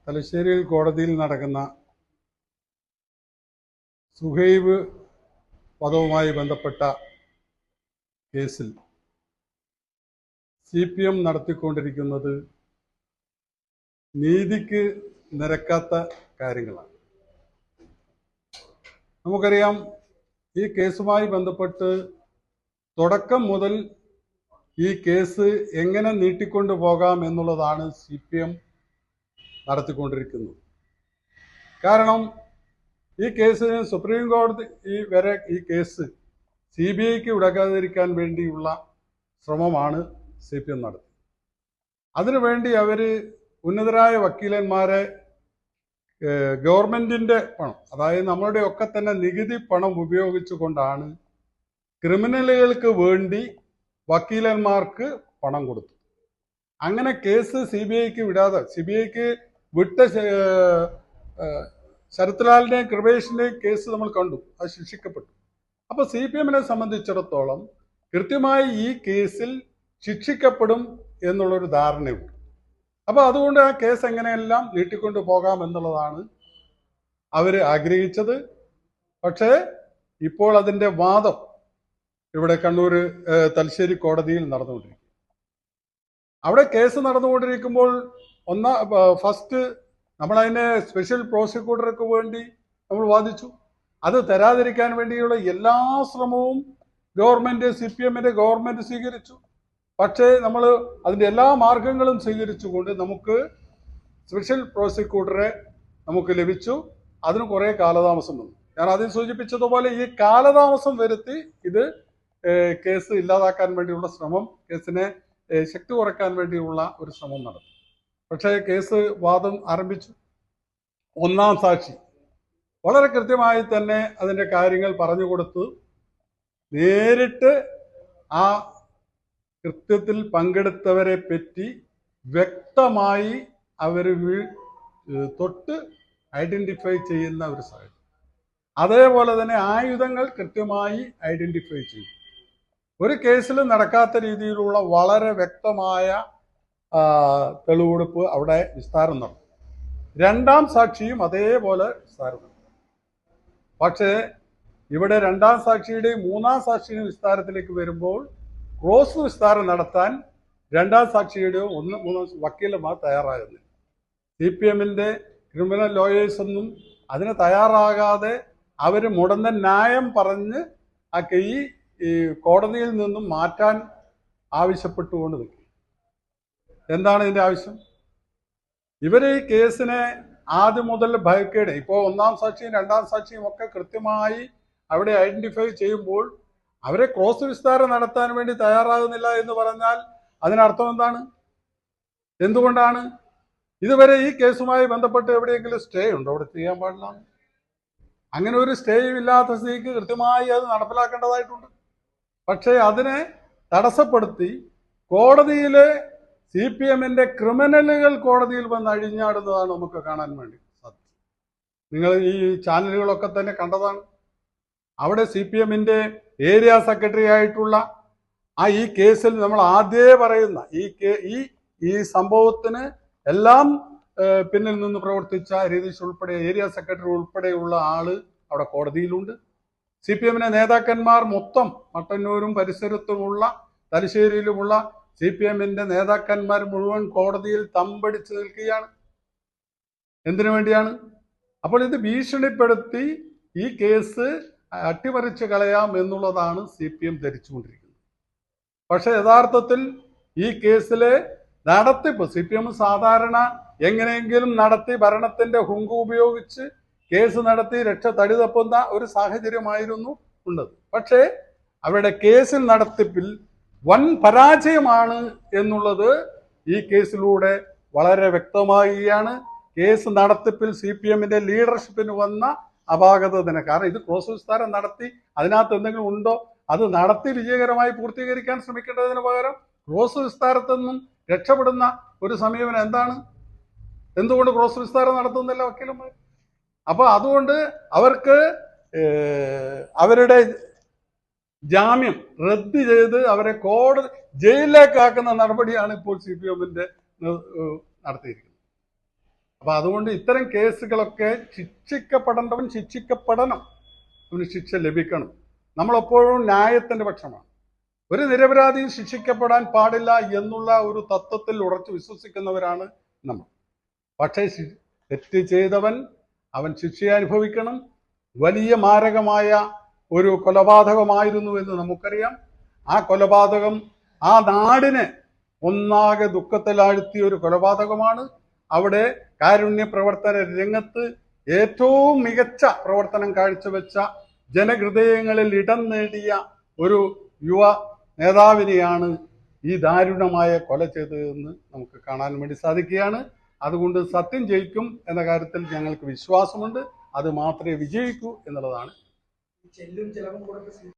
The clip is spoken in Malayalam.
തലശ്ശേരി കോടതിയിൽ നടക്കുന്ന സുഹൈബ് വധവുമായി ബന്ധപ്പെട്ട കേസിൽ CPM നടത്തിക്കൊണ്ടിരിക്കുന്നത് നീതിക്ക് നിരക്കാത്ത കാര്യങ്ങളാണ്. നമുക്കറിയാം, ഈ കേസുമായി ബന്ധപ്പെട്ട് തുടക്കം മുതൽ ഈ കേസ് എങ്ങനെ നീട്ടിക്കൊണ്ടു പോകാം എന്നുള്ളതാണ് CPM നടത്തിക്കൊണ്ടിരിക്കുന്നത്. കാരണം ഈ കേസിന് സുപ്രീം കോടതി ഈ കേസ് CBIക്ക് വിടാതിരിക്കാൻ വേണ്ടിയുള്ള ശ്രമമാണ് CPM നടത്തി. അതിനുവേണ്ടി അവർ ഉന്നതരായ വക്കീലന്മാരെ ഗവൺമെൻറ്റിൻ്റെ പണം, അതായത് നമ്മളുടെ ഒക്കെ തന്നെ നികുതി പണം ഉപയോഗിച്ചുകൊണ്ടാണ് ക്രിമിനലുകൾക്ക് വേണ്ടി വക്കീലന്മാർക്ക് പണം കൊടുത്തു. അങ്ങനെ കേസ് CBIക്ക് വിടാതെ, CBIക്ക് വിട്ട ശരത് ലാലിൻ്റെയും കൃപേഷിൻ്റെയും കേസ് നമ്മൾ കണ്ടു, അത് ശിക്ഷിക്കപ്പെട്ടു. അപ്പോൾ CPMനെ സംബന്ധിച്ചിടത്തോളം കൃത്യമായി ഈ കേസിൽ ശിക്ഷിക്കപ്പെടും എന്നുള്ളൊരു ധാരണയുണ്ട്. അപ്പോൾ അതുകൊണ്ട് ആ കേസ് എങ്ങനെയെല്ലാം നീട്ടിക്കൊണ്ടു പോകാം എന്നുള്ളതാണ് അവർ ആഗ്രഹിച്ചത്. പക്ഷേ ഇപ്പോൾ അതിൻ്റെ വാദം ഇവിടെ കണ്ണൂർ തലശ്ശേരി കോടതിയിൽ നടന്നുകൊണ്ടിരിക്കും. അവിടെ കേസ് നടന്നുകൊണ്ടിരിക്കുമ്പോൾ ഫസ്റ്റ് നമ്മളതിനെ സ്പെഷ്യൽ പ്രോസിക്യൂട്ടർക്ക് വേണ്ടി നമ്മൾ വാദിച്ചു. അത് തരാതിരിക്കാൻ വേണ്ടിയുള്ള എല്ലാ ശ്രമവും CPMൻ്റെ ഗവൺമെൻറ് സ്വീകരിച്ചു. പക്ഷേ നമ്മൾ അതിൻ്റെ എല്ലാ മാർഗങ്ങളും സ്വീകരിച്ചുകൊണ്ട് നമുക്ക് സ്പെഷ്യൽ പ്രോസിക്യൂട്ടറെ നമുക്ക് ലഭിച്ചു. അതിന് കുറേ കാലതാമസം വന്നു. ഞാൻ ആദ്യം സൂചിപ്പിച്ചതുപോലെ ഈ കാലതാമസം വരുത്തി ഇത് കേസ് ഇല്ലാതാക്കാൻ വേണ്ടിയുള്ള ശ്രമം, കേസിനെ ശക്തി കുറയ്ക്കാൻ വേണ്ടിയുള്ള ഒരു ശ്രമം നടത്തി. പക്ഷേ കേസ് വാദം ആരംഭിച്ചു. ഒന്നാം സാക്ഷി വളരെ കൃത്യമായി തന്നെ അതിൻ്റെ കാര്യങ്ങൾ പറഞ്ഞു കൊടുത്തു. നേരിട്ട് ആ കൃത്യത്തിൽ പങ്കെടുത്തവരെ പറ്റി വ്യക്തമായി അവർ തൊട്ട് ഐഡൻറ്റിഫൈ ചെയ്യുന്ന ഒരു സാഹചര്യം. അതേപോലെ തന്നെ ആയുധങ്ങൾ കൃത്യമായി ഐഡൻറ്റിഫൈ ചെയ്തു. ഒരു കേസിൽ നടക്കാത്ത രീതിയിലുള്ള വളരെ വ്യക്തമായ തെളിവെടുപ്പ് അവിടെ വിസ്താരം നടന്നു. രണ്ടാം സാക്ഷിയും അതേപോലെ വിസ്താരം നടന്നു. പക്ഷേ ഇവിടെ രണ്ടാം സാക്ഷിയുടെയും മൂന്നാം സാക്ഷിയുടെയും വിസ്താരത്തിലേക്ക് വരുമ്പോൾ ക്രോസ് വിസ്താരം നടത്താൻ രണ്ടാം സാക്ഷിയുടെയോ മൂന്നാം വക്കീലന്മാർ തയ്യാറാകുന്നില്ല. CPMൻ്റെ ക്രിമിനൽ ലോയേഴ്സൊന്നും അതിന് തയ്യാറാകാതെ അവർ മുടന്ന ന്യായം പറഞ്ഞ് ആ ഈ കോടതിയിൽ നിന്നും മാറ്റാൻ ആവശ്യപ്പെട്ടുകൊണ്ട് നിൽക്കും. എന്താണ് ഇതിൻ്റെ ആവശ്യം? ഇവർ ഈ കേസിനെ ആദ്യം മുതൽ ഭയക്കേട്, ഇപ്പോൾ ഒന്നാം സാക്ഷിയും രണ്ടാം സാക്ഷിയും ഒക്കെ കൃത്യമായി അവിടെ ഐഡൻറ്റിഫൈ ചെയ്യുമ്പോൾ അവരെ ക്രോസ് വിസ്താരം നടത്താൻ വേണ്ടി തയ്യാറാകുന്നില്ല എന്ന് പറഞ്ഞാൽ അതിനർത്ഥം എന്താണ്? എന്തുകൊണ്ടാണ്? ഇതുവരെ ഈ കേസുമായി ബന്ധപ്പെട്ട് എവിടെയെങ്കിലും സ്റ്റേ ഉണ്ടോ? അവിടെ ചെയ്യാൻ പാടില്ല. അങ്ങനെ ഒരു സ്റ്റേയും ഇല്ലാത്ത സ്ഥിതിക്ക് കൃത്യമായി അത് നടപ്പിലാക്കേണ്ടതായിട്ടുണ്ട്. പക്ഷേ അതിനെ തടസ്സപ്പെടുത്തി കോടതിയിലെ CPMൻ്റെ ക്രിമിനലുകൾ കോടതിയിൽ വന്ന് അഴിഞ്ഞാടുന്നതാണ് നമുക്ക് കാണാൻ വേണ്ടി സാധിക്കും. നിങ്ങൾ ഈ ചാനലുകളൊക്കെ തന്നെ കണ്ടതാണ്. അവിടെ CPMൻ്റെ ഏരിയ സെക്രട്ടറി ആയിട്ടുള്ള ഈ കേസിൽ നമ്മൾ ആദ്യമേ പറയുന്ന ഈ സംഭവത്തിന് എല്ലാം പിന്നിൽ നിന്ന് പ്രവർത്തിച്ച രതീഷ് ഉൾപ്പെടെ ഏരിയ സെക്രട്ടറി ഉൾപ്പെടെയുള്ള ആള് അവിടെ കോടതിയിലുണ്ട്. CPMൻ്റെ നേതാക്കന്മാർ മൊത്തം മട്ടന്നൂരും പരിസരത്തുമുള്ള തലശ്ശേരിയിലുമുള്ള CPMൻ്റെ നേതാക്കന്മാർ മുഴുവൻ കോടതിയിൽ തമ്പടിച്ച് നിൽക്കുകയാണ്. എന്തിനു വേണ്ടിയാണ്? അപ്പോൾ ഇത് ഭീഷണിപ്പെടുത്തി ഈ കേസ് അട്ടിമറിച്ച് കളയാം എന്നുള്ളതാണ് CPM ധരിച്ചുകൊണ്ടിരിക്കുന്നത്. പക്ഷെ യഥാർത്ഥത്തിൽ ഈ കേസിലെ നടത്തിപ്പ് CPM സാധാരണ എങ്ങനെയെങ്കിലും നടത്തി ഭരണത്തിന്റെ ഹുങ്ക് ഉപയോഗിച്ച് കേസ് നടത്തി തടി തപ്പുന്ന ഒരു സാഹചര്യമായിരുന്നു ഉള്ളത്. പക്ഷേ അവരുടെ കേസിൽ നടത്തിപ്പിൽ വൻ പരാജയമാണ് എന്നുള്ളത് ഈ കേസിലൂടെ വളരെ വ്യക്തമാകുകയാണ്. കേസ് നടത്തിപ്പിൽ CPMൻ്റെ ലീഡർഷിപ്പിന് വന്ന അപാകത തന്നെ. കാരണം ഇത് ക്രോസ് വിസ്താരം നടത്തി അതിനകത്ത് എന്തെങ്കിലും ഉണ്ടോ, അത് നടത്തി വിജയകരമായി പൂർത്തീകരിക്കാൻ ശ്രമിക്കേണ്ടതിന് പകരം ക്രോസ് വിസ്താരത്തിൽ നിന്നും രക്ഷപ്പെടുന്ന ഒരു സമീപനം എന്താണ്? എന്തുകൊണ്ട് ക്രോസ് വിസ്താരം നടത്തുന്നില്ല വക്കീലന്മാർ? അപ്പോൾ അതുകൊണ്ട് അവർക്ക് അവരുടെ ജാമ്യം റദ്ദ് ചെയ്ത് അവരെ ജയിലിലേക്കാക്കുന്ന നടപടിയാണ് ഇപ്പോൾ CPMൻ്റെ നടത്തിയിരിക്കുന്നത്. അപ്പൊ അതുകൊണ്ട് ഇത്തരം കേസുകളൊക്കെ ശിക്ഷിക്കപ്പെടേണ്ടവൻ ശിക്ഷിക്കപ്പെടണം, അവന് ശിക്ഷ ലഭിക്കണം. നമ്മളെപ്പോഴും ന്യായത്തിന്റെ പക്ഷമാണ്. ഒരു നിരപരാധിയും ശിക്ഷിക്കപ്പെടാൻ പാടില്ല എന്നുള്ള ഒരു തത്വത്തിൽ ഉറച്ചു വിശ്വസിക്കുന്നവരാണ് നമ്മൾ. പക്ഷേ തെറ്റ് ചെയ്തവൻ അവൻ ശിക്ഷ അനുഭവിക്കണം. വലിയ മാരകമായ ഒരു കൊലപാതകമായിരുന്നു എന്ന് നമുക്കറിയാം. ആ കൊലപാതകം ആ നാടിനെ ഒന്നാകെ ദുഃഖത്തിലാഴ്ത്തിയ ഒരു കൊലപാതകമാണ്. അവിടെ കാരുണ്യ പ്രവർത്തന രംഗത്ത് ഏറ്റവും മികച്ച പ്രവർത്തനം കാഴ്ചവെച്ച, ജനഹൃദയങ്ങളിൽ ഇടം നേടിയ ഒരു യുവ നേതാവിനെയാണ് ഈ ദാരുണമായ കൊല ചെയ്തതെന്ന് നമുക്ക് കാണാൻ വേണ്ടി സാധിക്കുകയാണ്. അതുകൊണ്ട് സത്യം ജയിക്കും എന്ന കാര്യത്തിൽ ഞങ്ങൾക്ക് വിശ്വാസമുണ്ട്. അത് മാത്രമേ വിജയിക്കൂ എന്നുള്ളതാണ്.